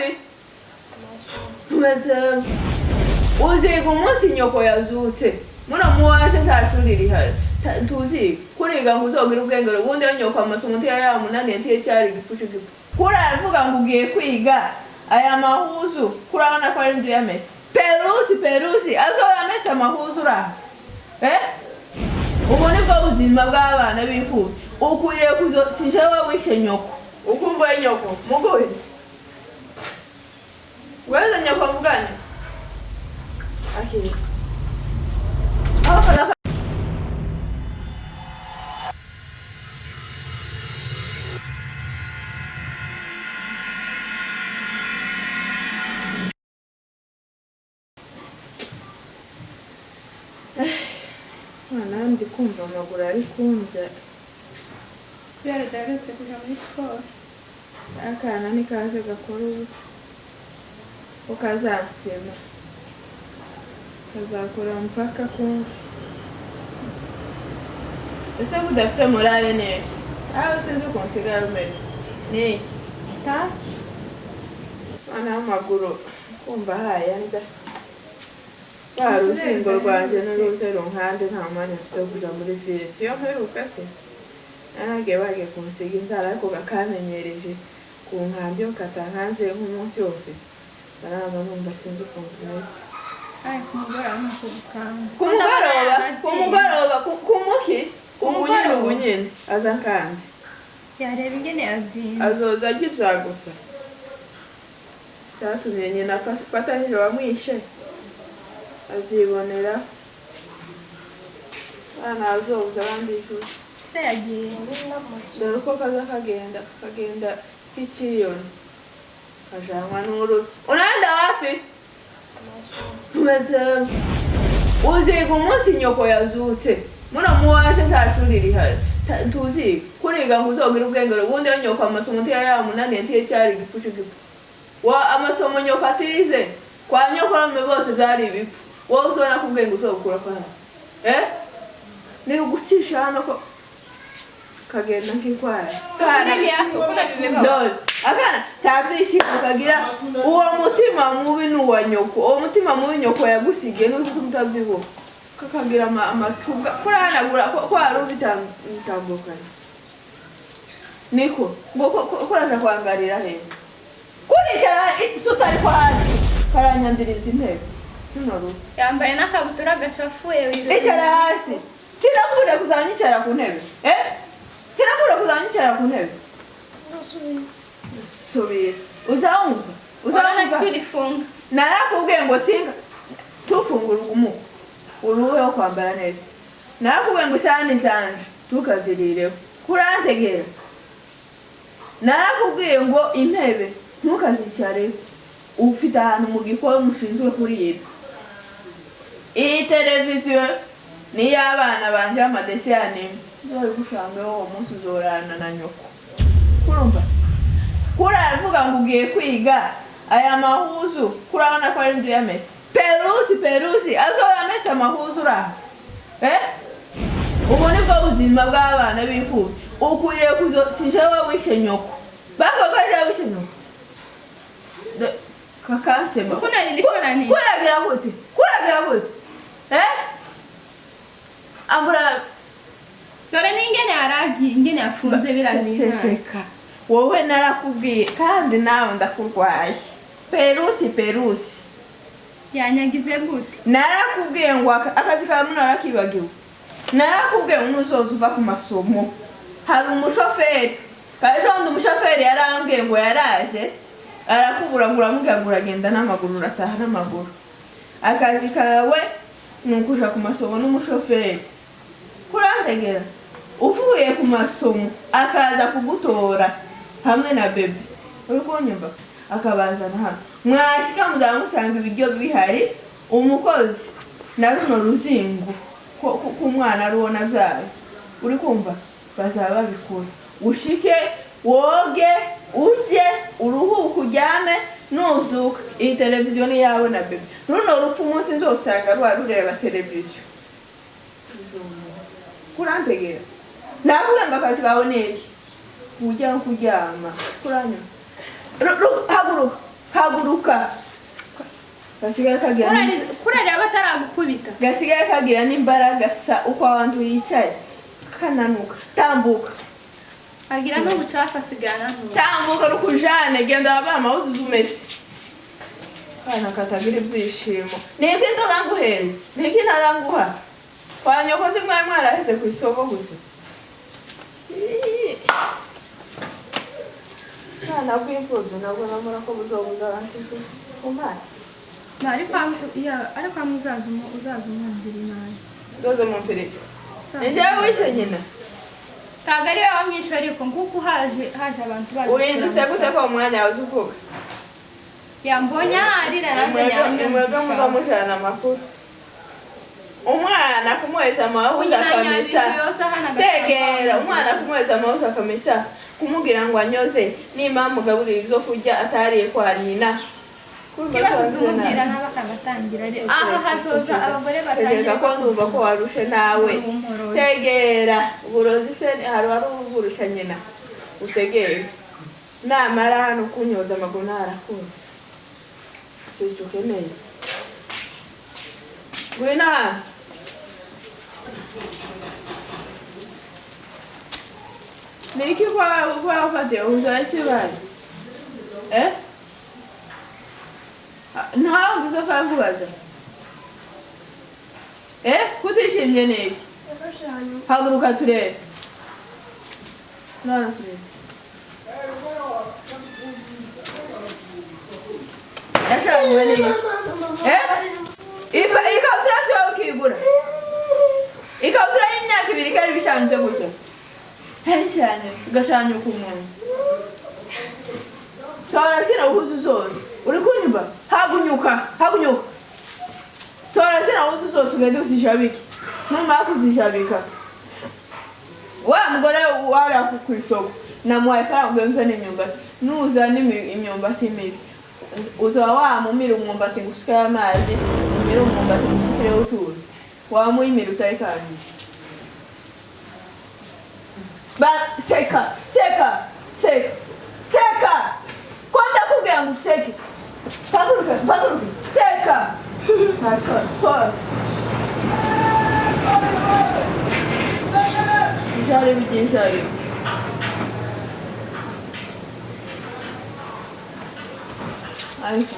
wapi? Masomo. Uziga umunsi nyoko yazutse. Muna muwaje ntashuri rihari. Tuzi kuriga ngo uzogira ubwenge ubundi nyoko amasomo ntiya yamunaniye ntiye cyari gifucu gifu. Kuri aravuga ngo ugiye kwiga aya mahuzu kurabona ko ari ndu yamese. Perusi azoyamese amahuzu ra. Ubu nibwo buzima bw'abana bifuza. Ukwiye kuzo sijewe wishe nyoko. Ukumva nyoko mugoye. Weza nyoko mugane. Akiri. Afala ndi kumva amaguru ari kunze. Byaradarutse kuja muri sport. Akana ni kaze gakora ubusa. Ukazansema. Kazakora mpaka kumva. Ese budafite morale neke. Aho sinzi konsigara umene. Neke. Ta? Ana amaguru kumva haya nda. Urusingo rwanje n'uruze runkande nta mwanya mfite wo kuja muri ville. Siyo mperuka se. Nage bage kunsiga inzara ariko gakamenyereje ku nkande ukatankanze nk'umunsi wose. Barama numva sinzi ukuntu meze. Ai kumugoroba kumuki umunyene azankande. Yareba ingene yavyize. Azoza gibya gusa. Satumyenye na patanyije wamwishe. Azibonera ana azobuza abandi ijuru. Se yagiye dore uko kagenda ikiriyoni kajanwa n'uruzi. Unaenda wapi? Masomo. Uziga umunsi nyoko yazutse. Muna muwaje ntashuri rihari. Tuzi kuriga ngo uzogira ubwenge ubundi nyoko amasomo ntiya yamunaniye ntiye cyari gifucu gifu. Wa amasomo nyoko atize kwa nyoko bose byari ibipfu. Wowe uzona ko ubwenge uzokura kwa ni ugucisha hano ko kagenda nk'ikwara. Sana kuna bibeba. Dole akana tabyishimo kagira uwo mutima mubi n'uwa nyoko. Uwo mutima mubi nyoko yagusige n'utumutavyiho. Kakagira amacuga kuranagura ko ari ubitambukanye. Niko ngo kuraje kwangarira he. Kuricara isutari kwa hasi karanyandiriza intebe. Yambaye n'akabutura gasafuye wiwe. Icara hasi. Sinakure kuzanyicara ku ntebe. Sinakure kuzanyicara ku ntebe. Subira. Uzawumva. Turifunga. Narakubwiye ngo singa tufungura umuko. Uruwe wo kwambara neza. Narakubwiye ngo sani zanje tukazirireho. Kurantegera. Narakubwiye ngo intebe ntukazicare ufite ahantu mu gikoni mushinzwe kurira. Iyi televiziyo ni y'abana banje amadesi yanimwe. Nzori gusanga uwo munsi uzorana na nyoko. Kurumva? Kuravuga ngo ugiye kwiga aya mahuzu kurabona ko ari ndu yamese. Perusi azoyamese amahuzu ra. Ubu nibwo buzima bw'abana bifuza. Ukwiye kuzo sijewe wishe nyoko. Bakaje wishe nyoko. Kakansema. Kuna nilifanya nini? Kuragira gute? Ambura dore n'ingene aragi ingene afunze birabika. Wowe narakubwiye kandi nawe ndakurwaye. Perusi. Yanyagize gute? Narakubwiye ngo akazi kawe munarakibagiwe. Narakubwiye unuzoza uva ku masomo. Hari umushoferi. Kajondo umushoferi yarambwiye ngo yaraje. Arakubura ngo uragenda n'amaguru urataha n'amaguru. Akazi kawe nukuja ku masomo n'umushoferi. Kurantegera. Uvuye ku masomo akaza kugutora hamwe na bebe. Uri kunyumva? Akabazana hano. Mwashika muzamusanga ibiryo bihari umukozi na runo ruzingo ku mwana ruona byawe. Uri kumva? Bazaba babikora. Ushike woge uje uruhuka ujyane nuzuka iyi televiziyo ni yawe na bebe. Runo rufu umunsi nzosanga rureba televiziyo. Kurantegera. Navuga ngo akazi kawe niki? Ujya kuryama. Kuranya. Haguruka. haguruka gasigaye kagira kurarira bataragukubita gasigaye kagira n'imbaraga sa uko abantu yicaye kananuka tambuka agira no gucafa sigana tambuka rukujane genda abama uzumese kana katagira ibyishimo niki ndaranguheza niki ndaranguha kwanyoko ndi mwari aheze ku isoko gusa kana kwimfuzo nabwo namura ko buzobuza abantu kumara ariko uzazumwambiri nayo doze mumpiri nje wishe nyina tagari wamwisho ariko nguko haje abantu baje uhindutse gute ko umwanya waje uvuga yambonya arira naje mwebwe muza mujana amakuru umwana kumweza amahuza akamesa tegera umwana kumweza amahuza akamesa kumugira ngo anyoze nimba mugaburira ibyo kurya atariye kwa nyina kibazo zumubwira n'abakabatangira aha hazoza abagore batangira ko ndumva ko warushe nawe tegera uburozi se hari warugurusha nyina utegere namara hano kunyoza amaguru narakunze cyo keneye gwina niki kwa ufate uzaki bari ntawe uvuze ko yavubaza kutishimye niki haguruka turebe none turebe yashanywe niki ikabutura si wowe ukigura ikabutura y'imyaka 2 kari bishanze gutyo cyane gashanyuka umuntu tora zina uhuzu zose uri kunyumva hagunyuka tora zina uhuzu zose ugende usijabike numara kuzijabika wa mugore wari ku isoko namuhaye faranga nzane imyumbati nuzana imyumbati mibi uzaba wamumira umwumbati ngusuke amazi umira umwumbati ngusukireho utuzi wamuyimira utari kandi ba seka kwanda kubwira ngo seke paduruka seka tora jari bijinjari ariko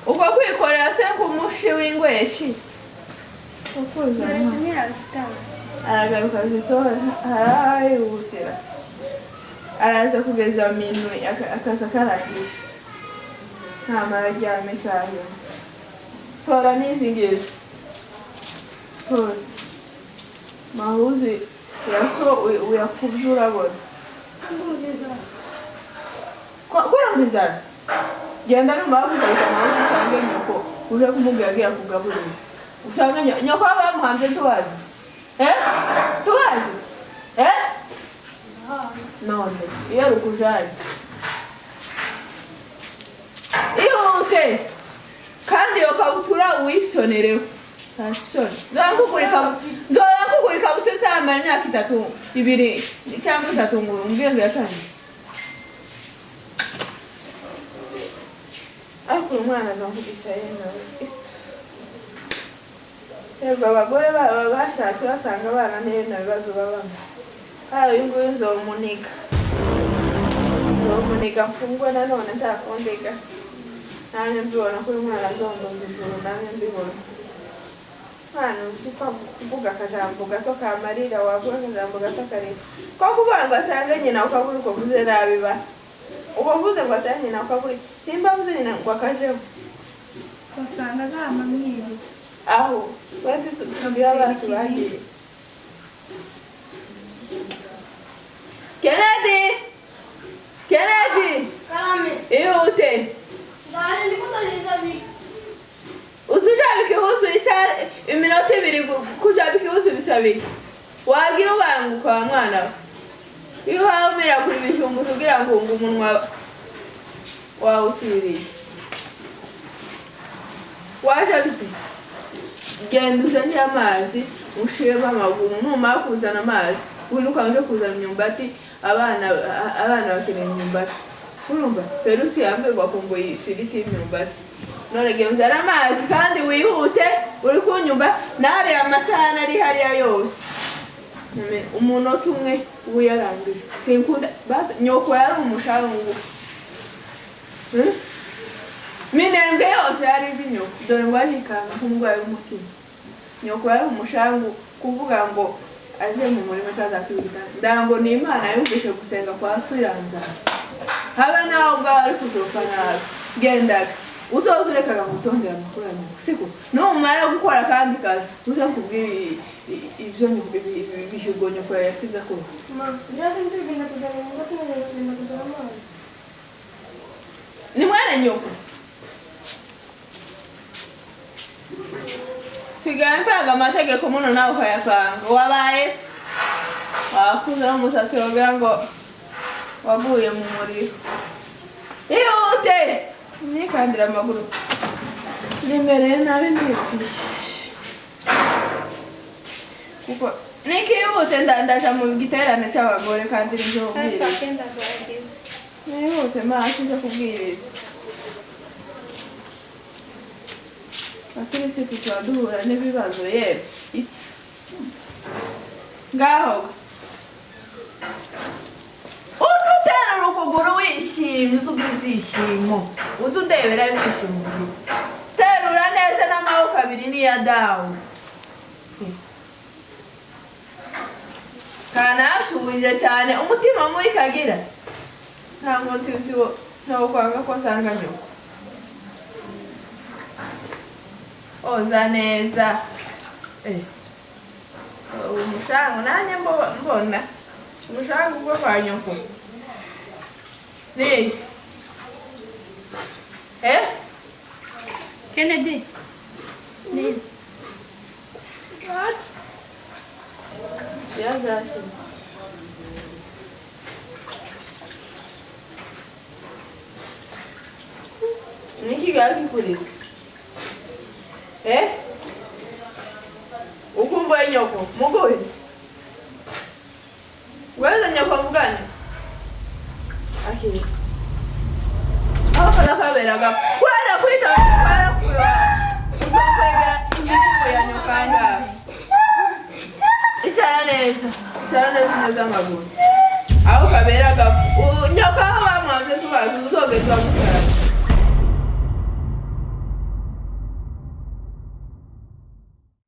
uko kwikorera se kumushi w'ingweshi ukuza aragaruka zitora harayihutira araza kugeza minwe akaza karangije ntamara aryame isaha tora n'izi ngizi tora mahuzi yaso uyakubye urabona kwiyambizana genda numara kuzahita mahuzi usange nyoko uje kumubwira agira kugaburira usanga nyoko aba yamuhanze tubazi tubazi none iyo rukujanye ihute kandi iyo kabutura uwisonereho ntasoni nzoya kugura ikabutura utamara imyaka 3 2 cyangwa 3 ngo umbwire ngo yatangiye ariko umwana azavugisha yenawe yego abagore bashatse basanga abana neza bibazo babamo uyu nguyu nzomuniga mfungwe nanone ntakondega nanjye mbibona ko uyu mwana azomboza ijuru nanjye mbibona mwana uzipfa kuvuga akajambo gato kamarira wavuga akajambo gato karira ko kuvuga ngo asange nyina ukabura uko vuze nabiba uko vuze ngo asange nyina ukabura simba vuze nyina ngo akajeho usanga zama mwibi aho wende tumbira abantu bagiye Kennedy Karame ihute ndari ndikutazizabika uzujabike huzu isa iminota 2 kujabike huzu bisabike wagiye ubanguka wa mwana iyo hamira kuri bijumbu kugira ngo umunwa wawe utiriye wajabise genda uzane amazi ushiremo amaguru numara kuzana amazi wiruka uje kuzana imyumbati abana bakeneye imyumbati urumva perusi yambirwa kumbo yifiriti imyumbati none genzara amazi kandi wihute uri kunyumba nare amasahani ari hariya yose umunota umwe uyarangije sinkunda nyoko yari umushangu minembwe yose yari izi nyoko dore ngo arikanga nk'umurwayi w'umutima nyoko yari umushangu kuvuga ngo aje mu murima cyazakibita ndango ni Imana yumvishe gusenga kwa Suyanza habe naho bwa ari kuzopfa nabi gendaga uzoza urekaga gutondera amakuru yanyu siko numara gukora kandi kazi uza kubwira ivyo bihugonyo kwa yasiza ko ni mwana nyoko sigaye mpanga amategeko muno nawe ukayapanga wabaye wakuze n'umusatsi wagira ngo waguye mu muriro ihute nikandira amaguru nimereye nabi ndikwiye kuko nikihute ndaja mu giterane cy'abagore kandi nivyo ubwiriza nihute maso nje kubwiriza Atirisi tuwaduhura n'ibibazo yewe iti ngaho usutera ukuguru wishimye uzugira ibyishimo uzudebera ibyishimo terura neza n'amaboko abiri niya dawe kanashuhije cyane umutima mubi kagira ntabwo ntawo kwanga ko asanga nyoko oza neza umushangu nanye mbona umushangu bwo kwa nyoko ni Kennedy ni yazaje niki gaki polisi ukumva nyoko mugoye weza nyoko mugane akiri aho fala kaberaga kwenda kwita kwenda kuwa uzokwegera ingifu ya nyokanga icyara neza amaguru aho kaberaga nyoka bamwamze tubazi uzogezwa musara